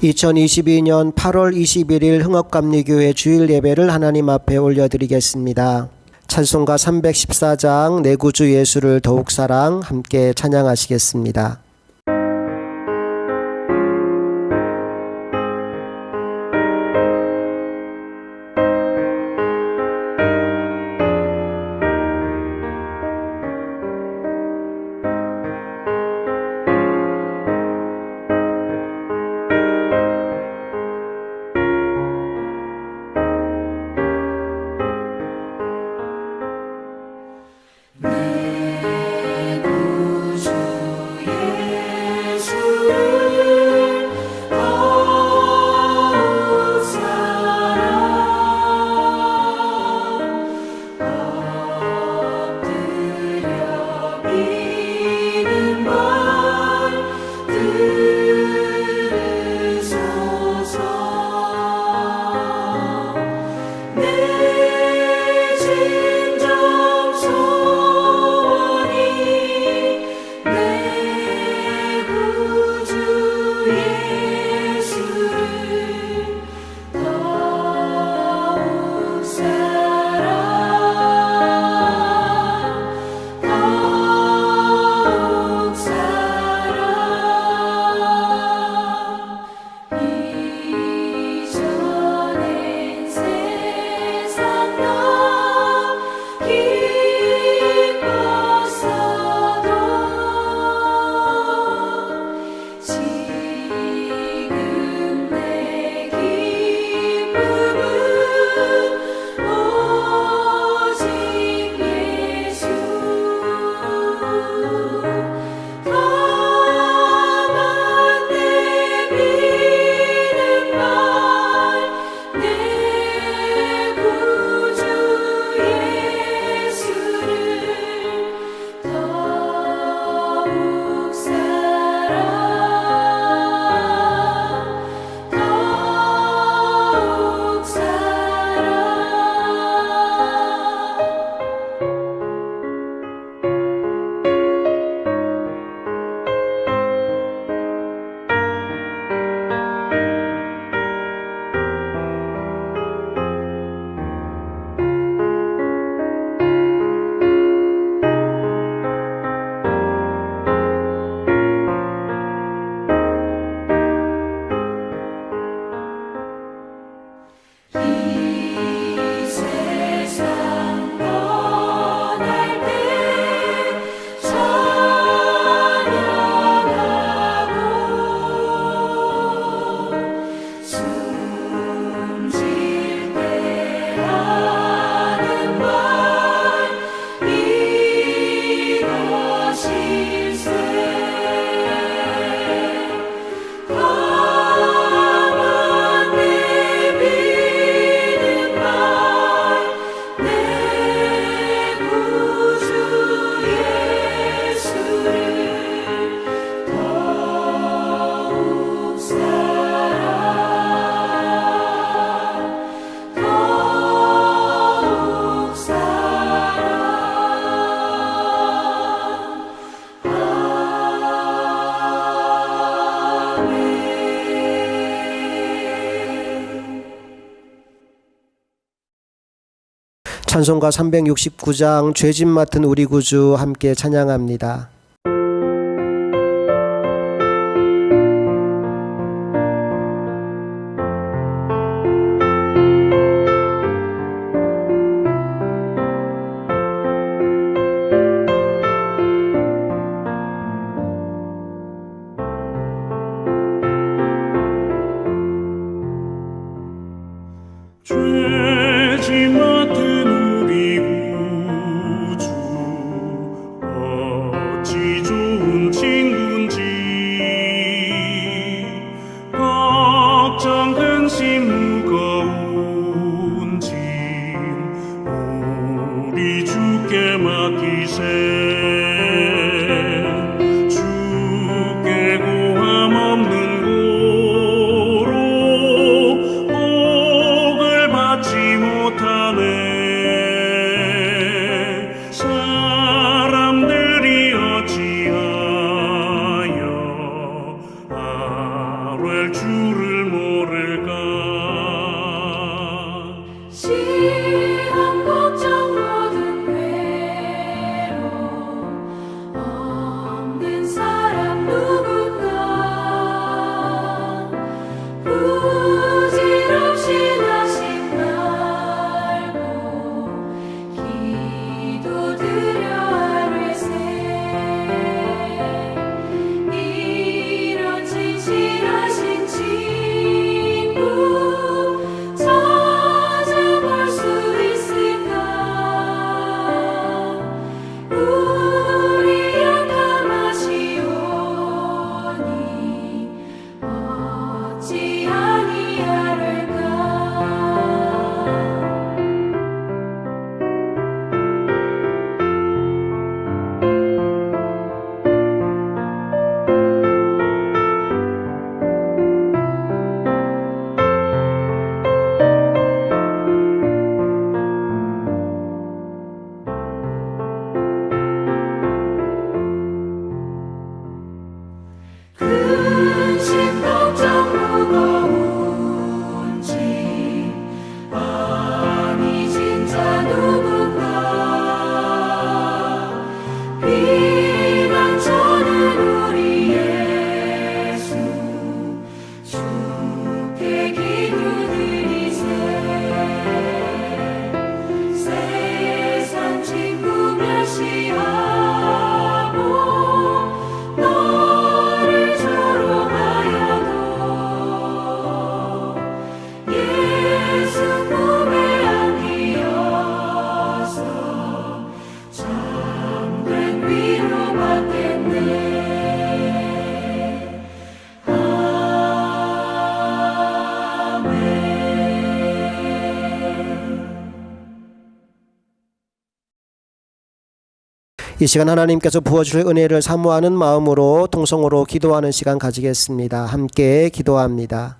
2022년 8월 21일 흥업감리교회 주일 예배를 하나님 앞에 올려드리겠습니다. 찬송가 314장 내 구주 예수를 더욱 사랑 함께 찬양하시겠습니다. 찬송가 369장 죄짐 맡은 우리 구주 함께 찬양합니다. 죄짐 맡은 우리 구주 줄 모를까. 시험 걱정 모든 괴로움 없는 사람 누군가. 부질없이 낙심 말고 기도드려 아뢰세. 이런 진실하신 친구 찾아볼 수 있을까. 우리 약함하시오니 어찌 아니하를까. 근심 걱정 무거운 짐 많이 진 자 누군가. 비난 저는 우리 예수 주께 기도드리세. 세상 친구 멸시하고 너를 조롱하여도 예수 품에 안기어서 참된 위로받겠네. 이 시간 하나님께서 부어주실 은혜를 사모하는 마음으로 통성으로 기도하는 시간 가지겠습니다. 함께 기도합니다.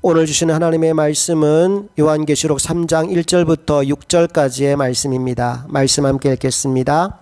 오늘 주시는 하나님의 말씀은 요한계시록 3장 1절부터 6절까지의 말씀입니다. 말씀 함께 읽겠습니다.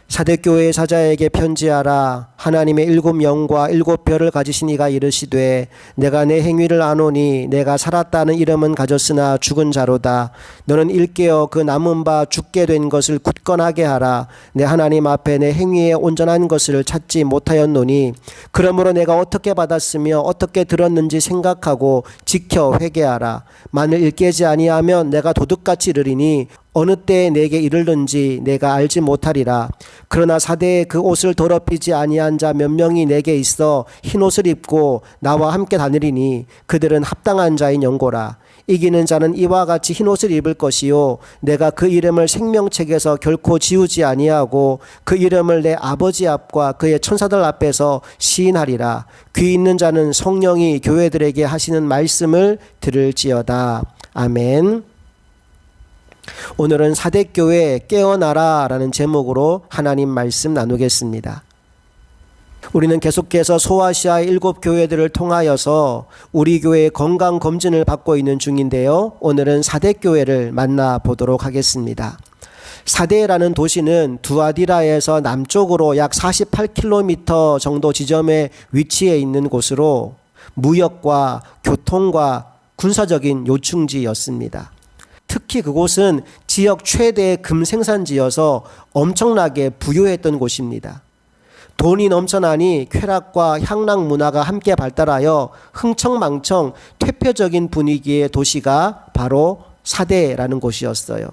사대교회의 사자에게 편지하라. 하나님의 7영과 7별을 가지신 이가 이르시되 내가 내 행위를 아노니 내가 살았다는 이름은 가졌으나 죽은 자로다. 너는 일깨어 그 남은 바 죽게 된 것을 굳건하게 하라. 내 하나님 앞에 내 행위에 온전한 것을 찾지 못하였노니 그러므로 내가 어떻게 받았으며 어떻게 들었는지 생각하고 지켜 회개하라. 만일 일깨지 아니하면 내가 도둑같이 이르리니 어느 때에 내게 이르는지 내가 알지 못하리라. 그러나 사대에 그 옷을 더럽히지 아니한 자 몇 명이 내게 있어 흰 옷을 입고 나와 함께 다니리니 그들은 합당한 자인 연고라. 이기는 자는 이와 같이 흰 옷을 입을 것이요 내가 그 이름을 생명책에서 결코 지우지 아니하고 그 이름을 내 아버지 앞과 그의 천사들 앞에서 시인하리라. 귀 있는 자는 성령이 교회들에게 하시는 말씀을 들을지어다. 아멘. 오늘은 사대교회 깨어나라 라는 제목으로 하나님 말씀 나누겠습니다. 우리는 계속해서 소아시아 7교회들을 통하여서 우리 교회의 건강 검진을 받고 있는 중인데요. 오늘은 사대교회를 만나보도록 하겠습니다. 사대라는 도시는 두아디라에서 남쪽으로 약 48km 정도 지점에 위치해 있는 곳으로 무역과 교통과 군사적인 요충지였습니다. 특히 그곳은 지역 최대의 금 생산지여서 엄청나게 부유했던 곳입니다. 돈이 넘쳐나니 쾌락과 향락 문화가 함께 발달하여 흥청망청 퇴폐적인 분위기의 도시가 바로 사대라는 곳이었어요.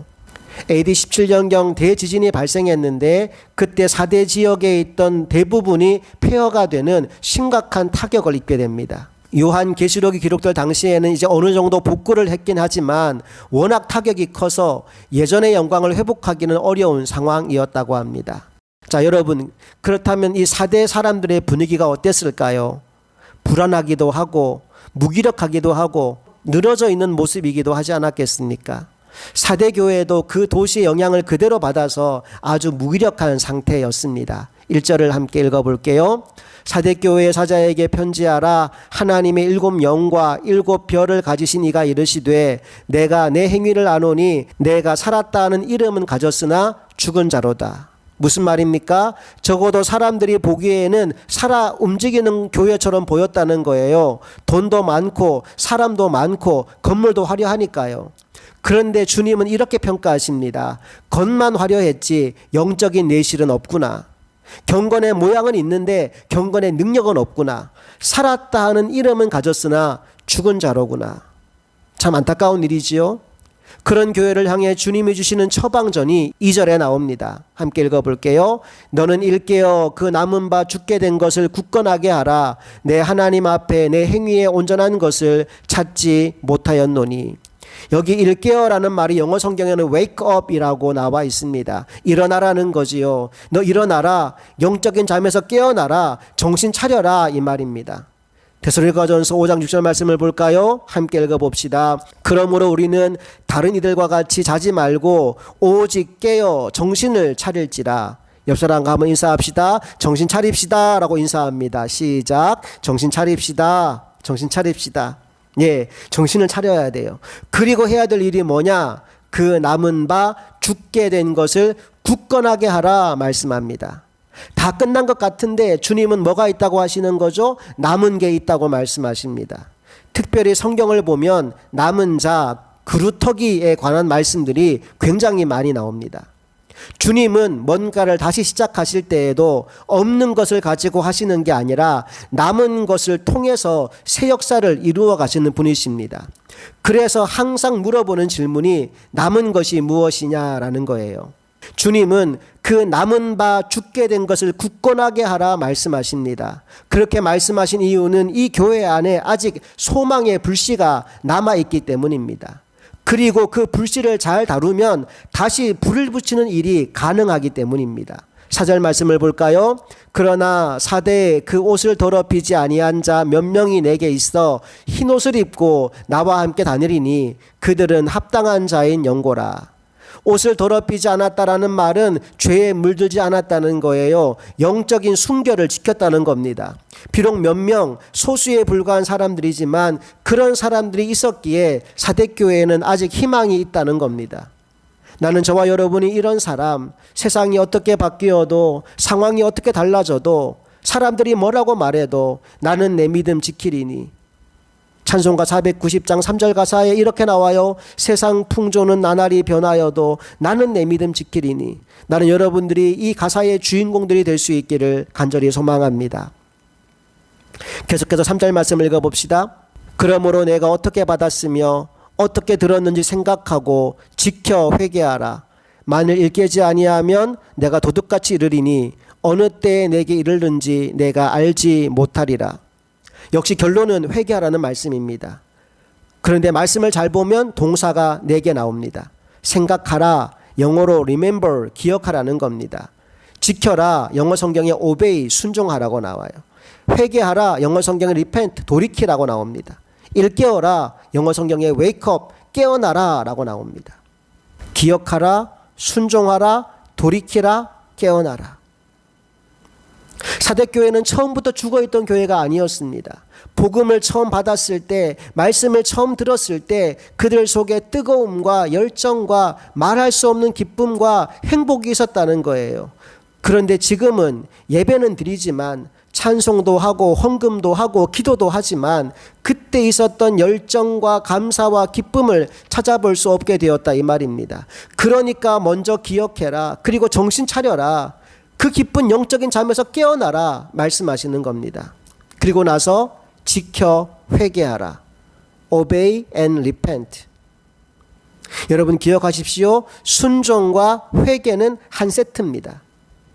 AD 17년경 대지진이 발생했는데 그때 사대 지역에 있던 대부분이 폐허가 되는 심각한 타격을 입게 됩니다. 요한계시록이 기록될 당시에는 이제 어느 정도 복구를 했긴 하지만 워낙 타격이 커서 예전의 영광을 회복하기는 어려운 상황이었다고 합니다. 자, 여러분, 그렇다면 이 사대 사람들의 분위기가 어땠을까요? 불안하기도 하고 무기력하기도 하고 늘어져 있는 모습이기도 하지 않았겠습니까? 사대교회도 그 도시의 영향을 그대로 받아서 아주 무기력한 상태였습니다. 1절을 함께 읽어볼게요. 사대교회의 사자에게 편지하라. 하나님의 7 영과 7 별을 가지신 이가 이르시되 내가 내 행위를 아노니 내가 살았다 하는 이름은 가졌으나 죽은 자로다. 무슨 말입니까? 적어도 사람들이 보기에는 살아 움직이는 교회처럼 보였다는 거예요. 돈도 많고 사람도 많고 건물도 화려하니까요. 그런데 주님은 이렇게 평가하십니다. 겉만 화려했지 영적인 내실은 없구나. 경건의 모양은 있는데 경건의 능력은 없구나. 살았다 하는 이름은 가졌으나 죽은 자로구나. 참 안타까운 일이지요. 그런 교회를 향해 주님이 주시는 처방전이 2절에 나옵니다. 함께 읽어볼게요. 너는 일깨어 그 남은 바 죽게 된 것을 굳건하게 하라. 내 하나님 앞에 내 행위에 온전한 것을 찾지 못하였노니. 여기 일깨어라는 말이 영어 성경에는 wake up이라고 나와 있습니다. 일어나라는 거지요. 너 일어나라. 영적인 잠에서 깨어나라. 정신 차려라 이 말입니다. 데살로니가전서 5장 6절 말씀을 볼까요? 함께 읽어봅시다. 그러므로 우리는 다른 이들과 같이 자지 말고 오직 깨어 정신을 차릴지라. 옆 사람과 한번 인사합시다. 정신 차립시다 라고 인사합니다. 시작. 정신 차립시다. 정신 차립시다. 예, 정신을 차려야 돼요. 그리고 해야 될 일이 뭐냐? 그 남은 바 죽게 된 것을 굳건하게 하라 말씀합니다. 다 끝난 것 같은데 주님은 뭐가 있다고 하시는 거죠? 남은 게 있다고 말씀하십니다. 특별히 성경을 보면 남은 자, 그루터기에 관한 말씀들이 굉장히 많이 나옵니다. 주님은 뭔가를 다시 시작하실 때에도 없는 것을 가지고 하시는 게 아니라 남은 것을 통해서 새 역사를 이루어 가시는 분이십니다. 그래서 항상 물어보는 질문이 남은 것이 무엇이냐라는 거예요. 주님은 그 남은 바 죽게 된 것을 굳건하게 하라 말씀하십니다. 그렇게 말씀하신 이유는 이 교회 안에 아직 소망의 불씨가 남아있기 때문입니다. 그리고 그 불씨를 잘 다루면 다시 불을 붙이는 일이 가능하기 때문입니다. 4절 말씀을 볼까요? 그러나 사대에 그 옷을 더럽히지 아니한 자 몇 명이 내게 있어 흰 옷을 입고 나와 함께 다니리니 그들은 합당한 자인 영고라. 옷을 더럽히지 않았다라는 말은 죄에 물들지 않았다는 거예요. 영적인 순결을 지켰다는 겁니다. 비록 몇 명 소수에 불과한 사람들이지만 그런 사람들이 있었기에 사대교회에는 아직 희망이 있다는 겁니다. 나는 저와 여러분이 이런 사람, 세상이 어떻게 바뀌어도 상황이 어떻게 달라져도 사람들이 뭐라고 말해도 나는 내 믿음 지키리니. 찬송가 490장 3절 가사에 이렇게 나와요. 세상 풍조는 나날이 변하여도 나는 내 믿음 지키리니. 나는 여러분들이 이 가사의 주인공들이 될 수 있기를 간절히 소망합니다. 계속해서 3절 말씀을 읽어봅시다. 그러므로 내가 어떻게 받았으며 어떻게 들었는지 생각하고 지켜 회개하라. 만일 일깨지 아니하면 내가 도둑같이 이르리니 어느 때에 내게 이르는지 내가 알지 못하리라. 역시 결론은 회개하라는 말씀입니다. 그런데 말씀을 잘 보면 동사가 4개 나옵니다. 생각하라, 영어로 remember, 기억하라는 겁니다. 지켜라, 영어 성경에 obey, 순종하라고 나와요. 회개하라, 영어 성경에 repent, 돌이키라고 나옵니다. 일깨어라, 영어 성경에 wake up, 깨어나라 라고 나옵니다. 기억하라, 순종하라, 돌이키라, 깨어나라. 사대교회는 처음부터 죽어있던 교회가 아니었습니다. 복음을 처음 받았을 때, 말씀을 처음 들었을 때 그들 속에 뜨거움과 열정과 말할 수 없는 기쁨과 행복이 있었다는 거예요. 그런데 지금은 예배는 드리지만 찬송도 하고 헌금도 하고 기도도 하지만 그때 있었던 열정과 감사와 기쁨을 찾아볼 수 없게 되었다 이 말입니다. 그러니까 먼저 기억해라. 그리고 정신 차려라. 그 깊은 영적인 잠에서 깨어나라 말씀하시는 겁니다. 그리고 나서 지켜 회개하라. Obey and repent. 여러분 기억하십시오. 순종과 회개는 한 세트입니다.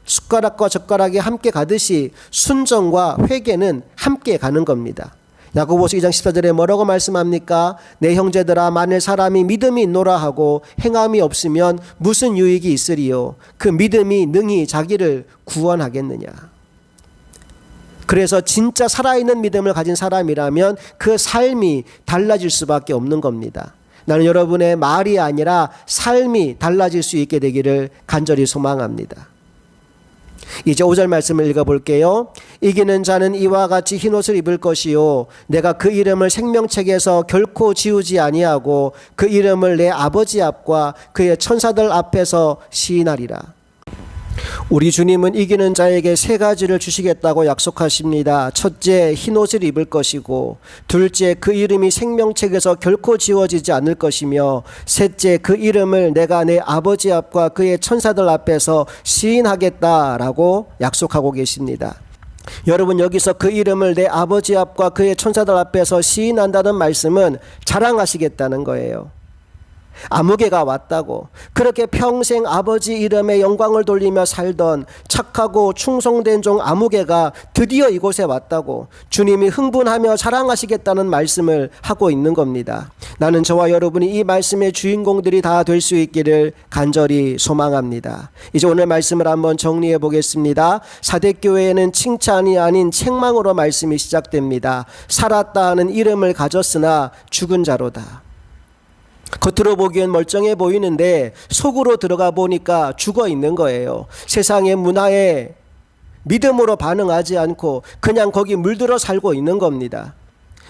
숟가락과 젓가락이 함께 가듯이 순종과 회개는 함께 가는 겁니다. 야고보서 2장 14절에 뭐라고 말씀합니까? 내 형제들아 만일 사람이 믿음이 있노라 하고 행함이 없으면 무슨 유익이 있으리요? 그 믿음이 능히 자기를 구원하겠느냐? 그래서 진짜 살아있는 믿음을 가진 사람이라면 그 삶이 달라질 수밖에 없는 겁니다. 나는 여러분의 말이 아니라 삶이 달라질 수 있게 되기를 간절히 소망합니다. 이제 5절 말씀을 읽어볼게요. 이기는 자는 이와 같이 흰옷을 입을 것이요 내가 그 이름을 생명책에서 결코 지우지 아니하고 그 이름을 내 아버지 앞과 그의 천사들 앞에서 시인하리라. 우리 주님은 이기는 자에게 세 가지를 주시겠다고 약속하십니다. 첫째, 흰옷을 입을 것이고, 둘째, 그 이름이 생명책에서 결코 지워지지 않을 것이며, 셋째, 그 이름을 내가 내 아버지 앞과 그의 천사들 앞에서 시인하겠다라고 약속하고 계십니다. 여러분 여기서 그 이름을 내 아버지 앞과 그의 천사들 앞에서 시인한다는 말씀은 자랑하시겠다는 거예요. 아무개가 왔다고, 그렇게 평생 아버지 이름에 영광을 돌리며 살던 착하고 충성된 종 아무개가 드디어 이곳에 왔다고 주님이 흥분하며 자랑하시겠다는 말씀을 하고 있는 겁니다. 나는 저와 여러분이 이 말씀의 주인공들이 다 될 수 있기를 간절히 소망합니다. 이제 오늘 말씀을 한번 정리해 보겠습니다. 사대교회에는 칭찬이 아닌 책망으로 말씀이 시작됩니다. 살았다 하는 이름을 가졌으나 죽은 자로다. 겉으로 보기엔 멀쩡해 보이는데 속으로 들어가 보니까 죽어 있는 거예요. 세상의 문화에 믿음으로 반응하지 않고 그냥 거기 물들어 살고 있는 겁니다.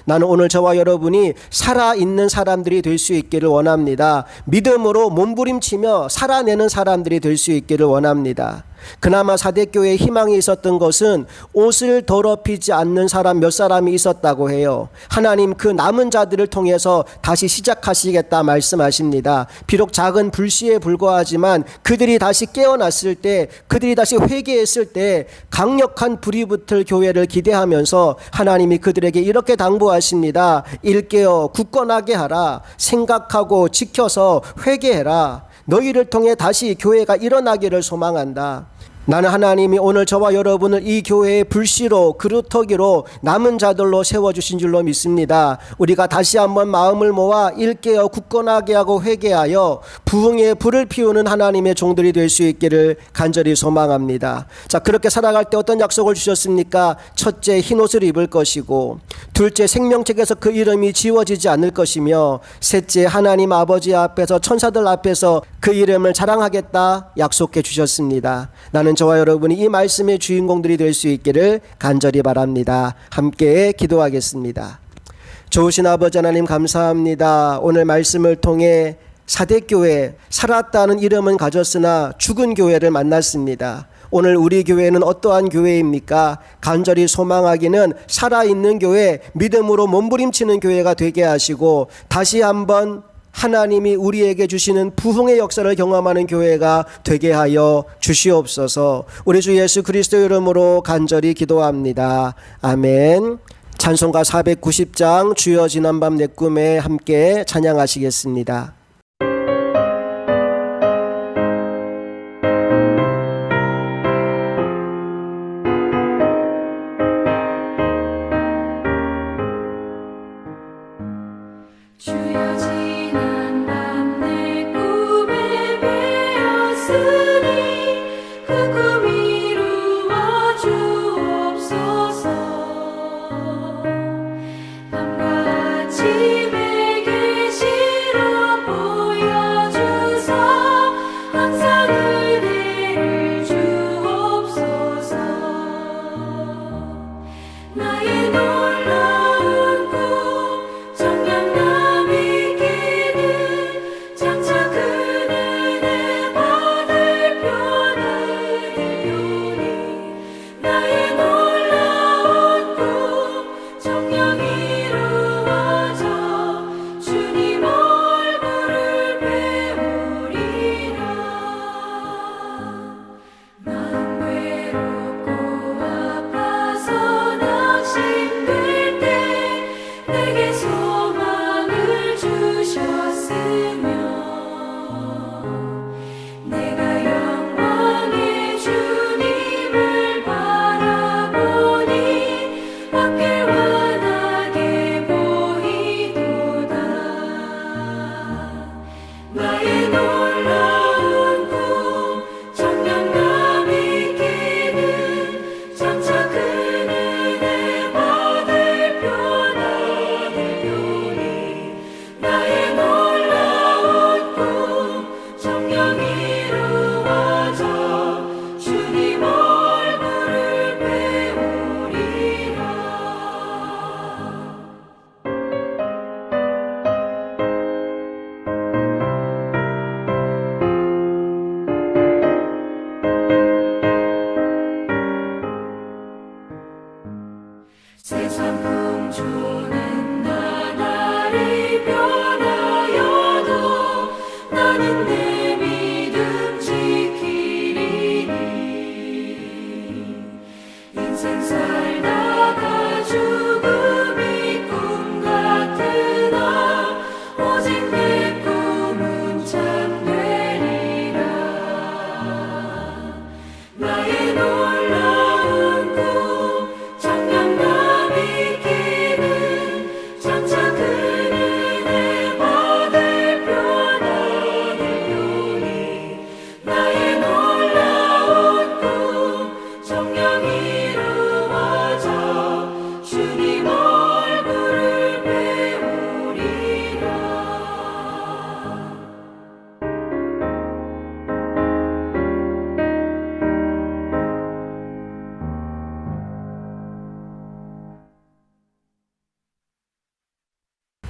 나는 오늘 저와 여러분이 살아있는 사람들이 될 수 있기를 원합니다. 믿음으로 몸부림치며 살아내는 사람들이 될 수 있기를 원합니다. 그나마 사대교회에 희망이 있었던 것은 옷을 더럽히지 않는 사람 몇 사람이 있었다고 해요. 하나님 그 남은 자들을 통해서 다시 시작하시겠다 말씀하십니다. 비록 작은 불씨에 불과하지만 그들이 다시 깨어났을 때, 그들이 다시 회개했을 때 강력한 불이 붙을 교회를 기대하면서 하나님이 그들에게 이렇게 당부하십니다. 일깨어 굳건하게 하라. 생각하고 지켜서 회개해라. 너희를 통해 다시 교회가 일어나기를 소망한다. 나는 하나님이 오늘 저와 여러분을 이 교회의 불씨로, 그루터기로 남은 자들로 세워주신 줄로 믿습니다. 우리가 다시 한번 마음을 모아 일깨어 굳건하게 하고 회개하여 부흥의 불을 피우는 하나님의 종들이 될 수 있기를 간절히 소망합니다. 자, 그렇게 살아갈 때 어떤 약속을 주셨습니까? 첫째, 흰옷을 입을 것이고, 둘째, 생명책에서 그 이름이 지워지지 않을 것이며, 셋째, 하나님 아버지 앞에서 천사들 앞에서 그 이름을 자랑하겠다 약속해 주셨습니다. 나는 저와 여러분이 이 말씀의 주인공들이 될 수 있기를 간절히 바랍니다. 함께 기도하겠습니다. 좋으신 아버지 하나님 감사합니다. 오늘 말씀을 통해 사대교회, 살았다는 이름은 가졌으나 죽은 교회를 만났습니다. 오늘 우리 교회는 어떠한 교회입니까? 간절히 소망하기는 살아있는 교회, 믿음으로 몸부림치는 교회가 되게 하시고 다시 한번 하나님이 우리에게 주시는 부흥의 역사를 경험하는 교회가 되게 하여 주시옵소서. 우리 주 예수 그리스도 이름으로 간절히 기도합니다. 아멘. 찬송가 490장 주여 지난밤 내 꿈에 함께 찬양하시겠습니다. 주여 지난 밤 내 꿈에 배었으니 그 꿈 이루어 주옵소서. 밤과 아침에 계시로 있으며 내가 영광의 주님을 바라보니 앞길 환하게 보이도다. 나의 놀라운 꿈 청량감 있기는 장차 그 은혜 받을 표나 되오니 나의 놀라운 꿈 정녕 이루어져 주님 얼굴을 배우리라. 세상 풍조는 나날이 변하여도 나는 내 믿음 지키리니. 인생 살다가 죽음이 꿈 같으나 오직 내 꿈은 참되리라. 나의 놀라운 꿈 청량감 있기는 장차 그 은혜 받을 표나 되오니 나의 놀라운 꿈 정녕 이루어져 주님 얼굴을 배우리라.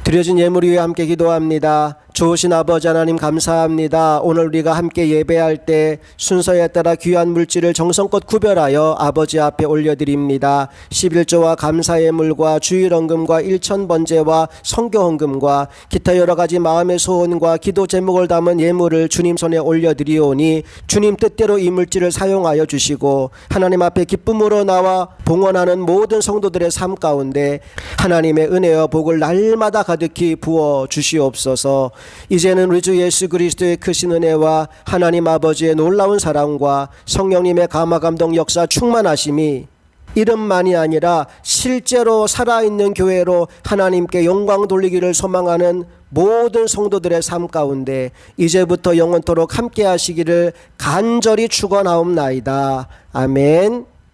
드려진 예물 위에 함께 기도합니다. 좋으신 아버지 하나님 감사합니다. 오늘 우리가 함께 예배할 때 순서에 따라 귀한 물질을 정성껏 구별하여 아버지 앞에 올려드립니다. 11조와 감사의 물과 주일헌금과 일천번제와 성교헌금과 기타 여러 가지 마음의 소원과 기도 제목을 담은 예물을 주님 손에 올려드리오니 주님 뜻대로 이 물질을 사용하여 주시고 하나님 앞에 기쁨으로 나와 봉헌하는 모든 성도들의 삶 가운데 하나님의 은혜와 복을 날마다 가득히 부어 주시옵소서. 이제는 우리 주 예수 그리스도의 크신 은혜와 하나님 아버지의 놀라운 사랑과 성령님의 감화감동 역사 충만하심이 이름만이 아니라 실제로 살아있는 교회로 하나님께 영광 돌리기를 소망하는 모든 성도들의 삶 가운데 이제부터 영원토록 함께 하시기를 간절히 축원하옵나이다. 아멘.